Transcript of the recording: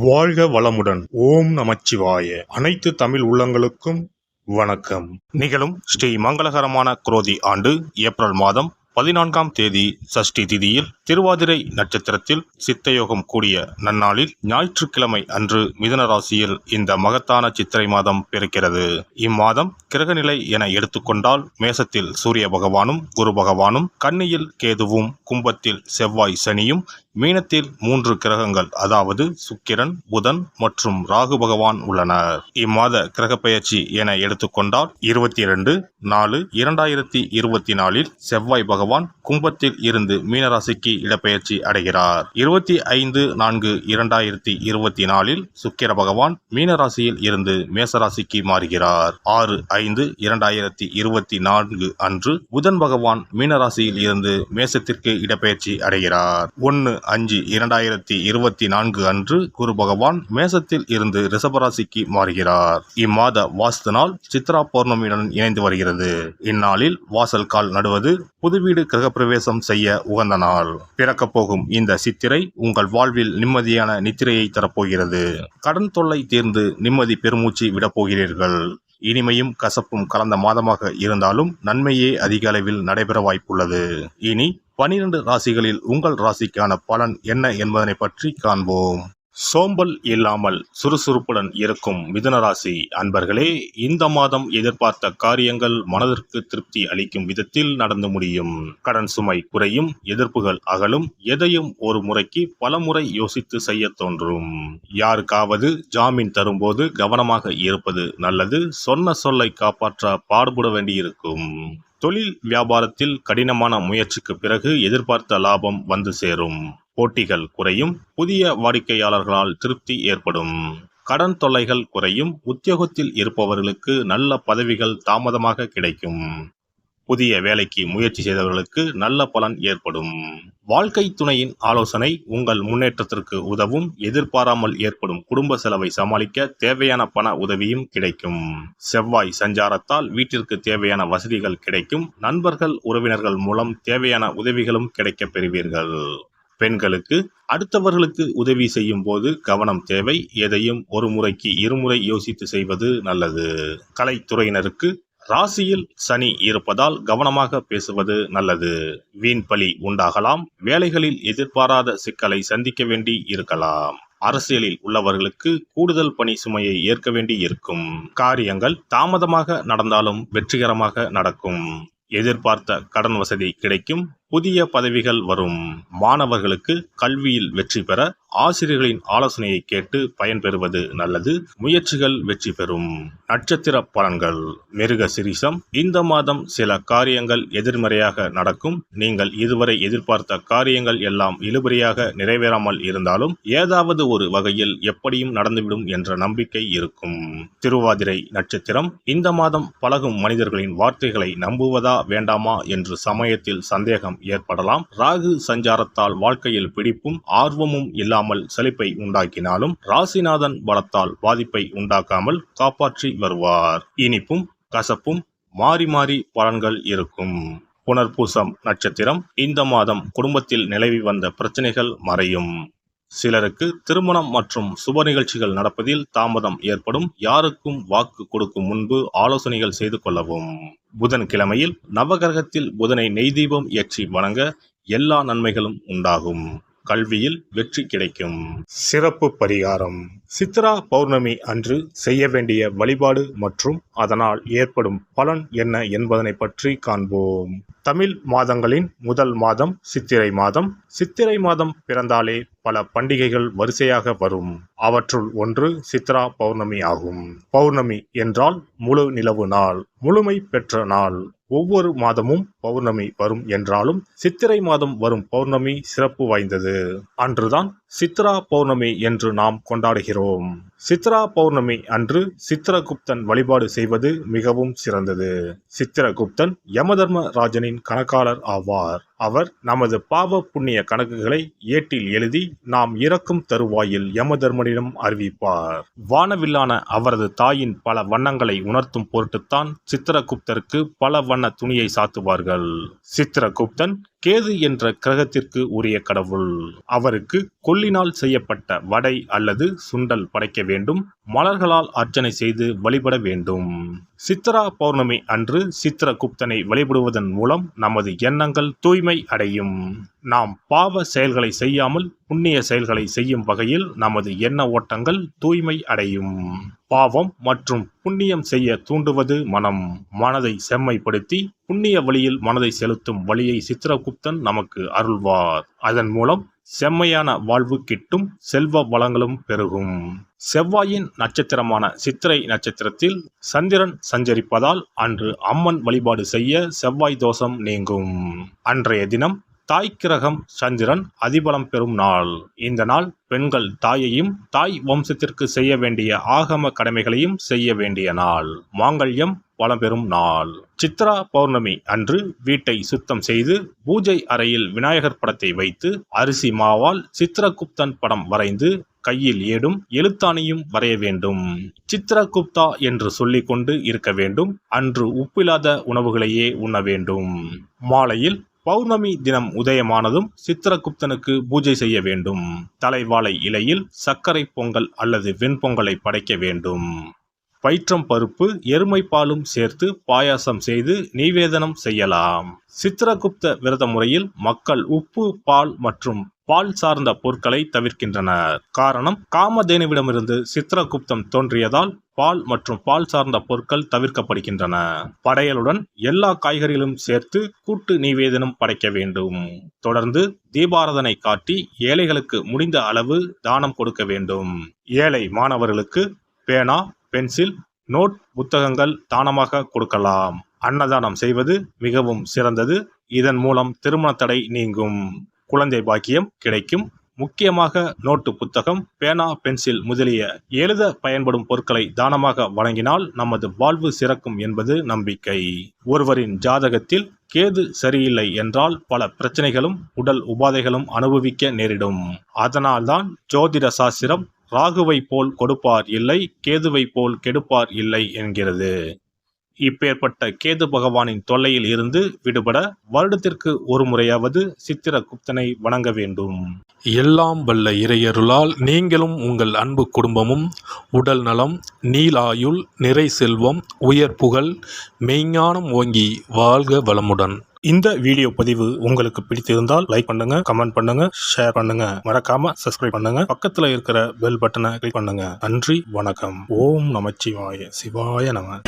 வாழ்க வளமுடன். ஓம் நமச்சிவாய. அனைத்து தமிழ் உள்ளங்களுக்கும் வணக்கம். நிகழும் ஸ்ரீ மங்களகரமான குரோதி ஆண்டு ஏப்ரல் மாதம் 14ஆம் தேதி சஷ்டி திதியில் திருவாதிரை நட்சத்திரத்தில் சித்தயோகம் கூடிய நன்னாளில் ஞாயிற்றுக்கிழமை அன்று மிதுன ராசியில் இந்த மகத்தான சித்திரை மாதம் பிறக்கிறது. இம்மாதம் கிரகநிலை என எடுத்துக்கொண்டால் மேசத்தில் சூரிய பகவானும் குரு பகவானும், கன்னியில் கேதுவும், கும்பத்தில் செவ்வாய் சனியும், மீனத்தில் 3 கிரகங்கள் அதாவது சுக்கிரன், புதன் மற்றும் ராகு பகவான் உள்ளனர். இம்மாத கிரகப்பெயர்ச்சி என எடுத்துக்கொண்டால் 22/4/2024 செவ்வாய் பகவான் கும்பத்தில் இருந்து மீனராசிக்கு இடப்பெயர்ச்சி அடைகிறார். 25/4/2024 சுக்கிர பகவான் மீனராசியில் இருந்து மேசராசிக்கு மாறுகிறார். 6/5/2024 அன்று புதன் பகவான் மீனராசியில் இருந்து மேசத்திற்கு இடப்பெயர்ச்சி அடைகிறார். 1/5/2024 அன்று குரு பகவான் மேசத்தில் இருந்து ரிஷபராசிக்கு மாறுகிறார். இம்மாத வாஸ்து நாள் சித்ரா பௌர்ணமியுடன் இணைந்து வருகிறது. இந்நாளில் வாசல் கால் நடுவது, புது வீடு கிரகப்பிரவேசம் செய்ய உகந்த நாள். பிறக்கப் போகும் இந்த சித்திரை உங்கள் வாழ்வில் நிம்மதியான நித்திரையை தரப்போகிறது. கடன் தொல்லை தீர்ந்து நிம்மதி பெருமூச்சு விடப்போகிறீர்கள். இனிமையும் கசப்பும் கலந்த மாதமாக இருந்தாலும் நன்மையே அதிக அளவில் நடைபெற வாய்ப்புள்ளது. இனி 12 ராசிகளில் உங்கள் ராசிக்கான பலன் என்ன என்பதனை பற்றி காண்போம். சோம்பல் இல்லாமல் சுறுசுறுப்புடன் இருக்கும் மிதுன ராசி அன்பர்களே, இந்த மாதம் எதிர்பார்த்த காரியங்கள் மனதிற்கு திருப்தி அளிக்கும் விதத்தில் நடந்து முடியும். கடன் சுமை குறையும், எதிர்ப்புகள் அகலும், எதையும் ஒரு முறைக்கு பல முறை யோசித்து செய்ய தோன்றும். யாருக்காவது ஜாமீன் தரும்போது கவனமாக இருப்பது நல்லது. சொன்ன சொல்லை காப்பாற்ற பாடுபட வேண்டியிருக்கும். தொழில் வியாபாரத்தில் கடினமான முயற்சிக்கு பிறகு எதிர்பார்த்த லாபம் வந்து சேரும். போட்டிகள் குறையும், புதிய வாடிக்கையாளர்களால் திருப்தி ஏற்படும். கடன் தொல்லைகள் குறையும், உத்தியோகத்தில் இருப்பவர்களுக்கு நல்ல பதவிகள் தாமதமாக கிடைக்கும். புதிய வேலைக்கு முயற்சி செய்தவர்களுக்கு நல்ல பலன் ஏற்படும். வாழ்க்கை துணையின் ஆலோசனை உங்கள் முன்னேற்றத்திற்கு உதவும். எதிர்பாராமல் ஏற்படும் குடும்ப செலவை சமாளிக்க தேவையான பண உதவியும் கிடைக்கும். செவ்வாய் சஞ்சாரத்தால் வீட்டிற்கு தேவையான வசதிகள் கிடைக்கும். நண்பர்கள் உறவினர்கள் மூலம் தேவையான உதவிகளும் கிடைக்கப் பெறுவீர்கள். பெண்களுக்கு அடுத்தவர்களுக்கு உதவி செய்யும் போது கவனம் தேவை. எதையும் ஒரு முறைக்கு இருமுறை யோசித்து செய்வது நல்லது. கலைத்துறையினருக்கு ராசியில் சனி இருப்பதால் கவனமாக பேசுவது நல்லது. வீண் பழி உண்டாகலாம். வேலைகளில் எதிர்பாராத சிக்கலை சந்திக்க வேண்டி இருக்கலாம். அரசியலில் உள்ளவர்களுக்கு கூடுதல் பணி சுமையை ஏற்க வேண்டி இருக்கும். காரியங்கள் தாமதமாக நடந்தாலும் வெற்றிகரமாக நடக்கும். எதிர்பார்த்த கடன் வசதி கிடைக்கும். புதிய பதவிகள் வரும். மாணவர்களுக்கு கல்வியில் வெற்றி பெற ஆசிரியர்களின் ஆலோசனையை கேட்டு பயன்பெறுவது நல்லது. முயற்சிகள் வெற்றி பெறும். நட்சத்திர பலன்கள். மிருக சிரிஷம். இந்த மாதம் சில காரியங்கள் எதிர்மறையாக நடக்கும். நீங்கள் இதுவரை எதிர்பார்த்த காரியங்கள் எல்லாம் இழுபறியாக நிறைவேறாமல் இருந்தாலும் ஏதாவது ஒரு வகையில் எப்படியும் நடந்துவிடும் என்ற நம்பிக்கை இருக்கும். திருவாதிரை நட்சத்திரம். இந்த மாதம் பழகும் மனிதர்களின் வார்த்தைகளை நம்புவதா வேண்டாமா என்று சமயத்தில் சந்தேகம் ஏற்படலாம். ராகு சஞ்சாரத்தால் வாழ்க்கையில் பிடிப்பும் ஆர்வமும் இல்லாமல் சலிப்பை உண்டாக்கினாலும் ராசிநாதன் பலத்தால் பாதிப்பை உண்டாக்காமல் காப்பாற்றி வருவார். இனிப்பும் கசப்பும் மாறி மாறி பலன்கள் இருக்கும். புனர்பூசம் நட்சத்திரம். இந்த மாதம் குடும்பத்தில் நிலவி வந்த பிரச்சனைகள் மறையும். சிலருக்கு திருமணம் மற்றும் சுப நிகழ்ச்சிகள் நடப்பதில் தாமதம் ஏற்படும். யாருக்கும் வாக்கு கொடுக்கும் முன்பு ஆலோசனைகள் செய்து கொள்ளவும். புதன்கிழமையில் நவகிரகத்தில் புதனை நெய் தீபம் ஏற்றி வணங்க எல்லா நன்மைகளும் உண்டாகும். கல்வியில் வெற்றி கிடைக்கும். சிறப்பு பரிகாரம். சித்ரா பௌர்ணமி அன்று செய்ய வேண்டிய வழிபாடு மற்றும் அதனால் ஏற்படும் பலன் என்ன என்பதனை பற்றி காண்போம். தமிழ் மாதங்களின் முதல் மாதம் சித்திரை மாதம். சித்திரை மாதம் பிறந்தாலே பல பண்டிகைகள் வரிசையாக வரும். அவற்றுள் ஒன்று சித்ரா பௌர்ணமி ஆகும். பௌர்ணமி என்றால் முழு நிலவு நாள், முழுமை பெற்ற நாள். ஒவ்வொரு மாதமும் பௌர்ணமி வரும் என்றாலும் சித்திரை மாதம் வரும் பௌர்ணமி சிறப்பு வாய்ந்தது. அன்றுதான் சித்ரா பௌர்ணமி என்று நாம் கொண்டாடுகிறோம். சித்ரா பௌர்ணமி அன்று சித்திரகுப்தன் வழிபாடு செய்வது மிகவும் சிறந்தது. சித்திரகுப்தன் யமதர்ம ராஜனின் கணக்காளர் ஆவார். அவர் நமது பாவ புண்ணிய கணக்குகளை ஏட்டில் எழுதி நாம் இறக்கும் தருவாயில் யமதர்மனிடம் அறிவிப்பார். வானவில்லான அவரது தாயின் பல வண்ணங்களை உணர்த்தும் பொருட்டுத்தான் சித்திரகுப்தருக்கு பல வண்ண துணியை சாத்துவார்கள். சித்திரகுப்தன் கேது என்ற கிரகத்திற்கு உரிய கடவுள். அவருக்கு கொள்ளினால் செய்யப்பட்ட வடை அல்லது சுண்டல் படைக்க வேண்டும். மலர்களால் அர்ச்சனை செய்து வழிபட வேண்டும். சித்ரா பௌர்ணமி அன்று சித்திரகுப்தனை வழிபடுவதன் மூலம் நமது எண்ணங்கள் தூய்மை அடையும். நாம் பாவ செயல்களை செய்யாமல் புண்ணிய செயல்களை செய்யும் வகையில் நமது எண்ண ஓட்டங்கள் தூய்மை அடையும். பாவம் மற்றும் புண்ணியம் செய்ய தூண்டுவது மனம். மனதை செம்மைப்படுத்தி புண்ணிய வழியில் மனதை செலுத்தும் வழியை சித்திரகுப்தன் நமக்கு அருள்வார். அதன் மூலம் செம்மையான வாழ்வு கிட்டும், செல்வ வளங்களும் பெருகும். செவ்வாயின் நட்சத்திரமான சித்திரை நட்சத்திரத்தில் சந்திரன் சஞ்சரிப்பதால் அன்று அம்மன் வழிபாடு செய்ய செவ்வாய் தோஷம் நீங்கும். அன்றைய தினம் தாய் கிரகம் சந்திரன் அதிபலம் பெறும் நாள். இந்த நாள் பெண்கள் தாயையும் தாய் வம்சத்திற்கு செய்ய வேண்டிய ஆகம கடமைகளையும் செய்ய வேண்டிய நாள். மாங்கல்யம் வளம் பெறும் நாள். சித்ரா பௌர்ணமி அன்று வீட்டை சுத்தம் செய்து பூஜை அறையில் விநாயகர் படத்தை வைத்து அரிசி மாவால் சித்திரகுப்தன் படம் வரைந்து கையில் ஏடும் எழுத்தாணியும் வரைய வேண்டும். சித்திரகுப்தா என்று சொல்லிக் கொண்டு இருக்க வேண்டும். அன்று உப்பில்லாத உணவுகளையே உண்ண வேண்டும். மாலையில் பௌர்ணமி தினம் உதயமானதும் சித்திரகுப்தனுக்கு பூஜை செய்ய வேண்டும். தலைவாழை இலையில் சர்க்கரை பொங்கல் அல்லது வெண்பொங்கலை படைக்க வேண்டும். பயிற்றம் பருப்பு எருமை பாலும் சேர்த்து பாயாசம் செய்து நிவேதனம் செய்யலாம். சித்திரகுப்த விரத முறையில் மக்கள் உப்பு, பால் மற்றும் பால் சார்ந்த பொருட்களை தவிர்க்கின்றனர். காரணம், காமதேனுவிடமிருந்து சித்திரகுப்தன் தோன்றியதால் பால் மற்றும் பால் சார்ந்த பொருட்கள் தவிர்க்கப்படுகின்றன. படையலுடன் எல்லா காய்கறிகளும் சேர்த்து கூட்டு நிவேதனம் படைக்க வேண்டும். தொடர்ந்து தீபாராதனை காட்டி ஏழைகளுக்கு முடிந்த அளவு தானம் கொடுக்க வேண்டும். ஏழை மாணவர்களுக்கு பேனா, பென்சில், நோட், புத்தகங்கள் தானமாக கொடுக்கலாம். அன்னதானம் செய்வது மிகவும் சிறந்தது. இதன் மூலம் திருமண தடை நீங்கும், குழந்தை பாக்கியம் கிடைக்கும். முக்கியமாக நோட்டு புத்தகம், பேனா, பென்சில் முதலிய எழுத பயன்படும் பொருட்களை தானமாக வழங்கினால் நமது வாழ்வு சிறக்கும் என்பது நம்பிக்கை. ஒருவரின் ஜாதகத்தில் கேது சரியில்லை என்றால் பல பிரச்சனைகளும் உடல் உபாதைகளும் அனுபவிக்க நேரிடும். அதனால்தான் ஜோதிட சாஸ்திரம் ராகுவை போல் கொடுப்பார் இல்லை, கேதுவை போல் கெடுப்பார் இல்லை என்கிறது. இப்பேற்பட்ட கேது பகவானின் தொல்லையில் இருந்து விடுபட வருடத்திற்கு ஒரு முறையாவது சித்திரகுப்தனை வணங்க வேண்டும். எல்லாம் வல்ல இறையருளால் நீங்களும் உங்கள் அன்பு குடும்பமும் உடல் நலம், நீலாயுள், நிறை செல்வம், உயர் புகழ், மெய்ஞானம் ஓங்கி வாழ்க வளமுடன். இந்த வீடியோ பதிவு உங்களுக்கு பிடித்திருந்தால் லைக் பண்ணுங்க, கமெண்ட் பண்ணுங்க, ஷேர் பண்ணுங்க. மறக்காம சப்ஸ்கிரைப் பண்ணுங்க. பக்கத்துல இருக்கிற பெல் பட்டனை கிளிக் பண்ணுங்க. நன்றி, வணக்கம். ஓம் நமச்சிவாய. சிவாய நம.